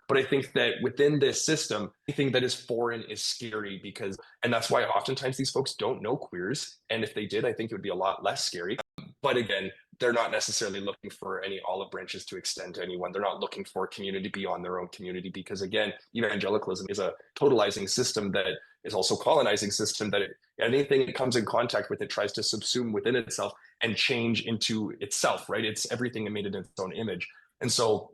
But I think that within this system, anything that is foreign is scary because, and that's why oftentimes these folks don't know queers. And if they did, I think it would be a lot less scary. But again, they're not necessarily looking for any olive branches to extend to anyone. They're not looking for community beyond their own community because, again, evangelicalism is a totalizing system that is also colonizing system that anything it comes in contact with, it tries to subsume within itself and change into itself, right? It's everything made in its own image. And so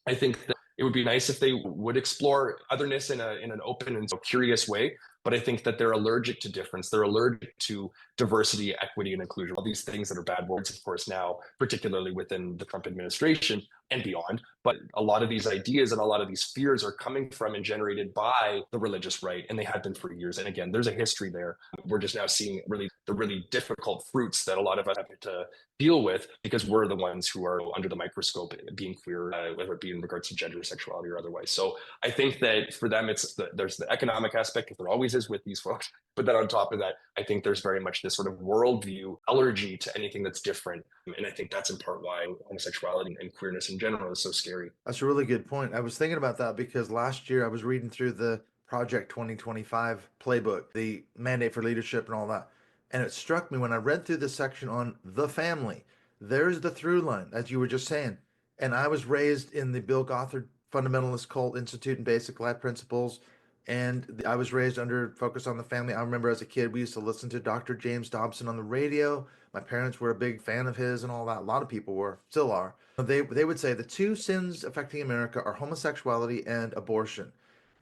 I think that it would be nice if they would explore otherness in an open and so curious way. But I think that they're allergic to difference. They're allergic to diversity, equity, and inclusion. All these things that are bad words, of course, now, particularly within the Trump administration and beyond. But a lot of these ideas and a lot of these fears are coming from and generated by the religious right, and they had been for years. And again, there's a history there. We're just now seeing really the really difficult fruits that a lot of us have to deal with because we're the ones who are under the microscope being queer, whether it be in regards to gender, sexuality, or otherwise. So I think that for them, there's the economic aspect, there always is with these folks. But then on top of that, I think there's very much this sort of worldview allergy to anything that's different. And I think that's in part why homosexuality and queerness in general is so scary. That's a really good point. I was thinking about that because last year I was reading through the Project 2025 playbook, the mandate for leadership and all that. And it struck me when I read through the section on the family, there's the through line, as you were just saying. And I was raised in the Bill Gothard Fundamentalist Cult Institute and Basic Life Principles. And I was raised under focus on the family. I remember as a kid, we used to listen to Dr. James Dobson on the radio. My parents were a big fan of his and all that. A lot of people were, still are. They would say the two sins affecting America are homosexuality and abortion.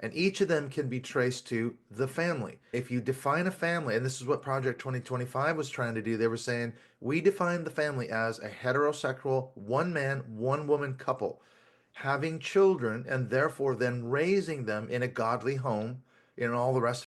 And each of them can be traced to the family. If you define a family, and this is what Project 2025 was trying to do, they were saying, we define the family as a heterosexual, one man, one woman couple having children and therefore then raising them in a godly home and all the rest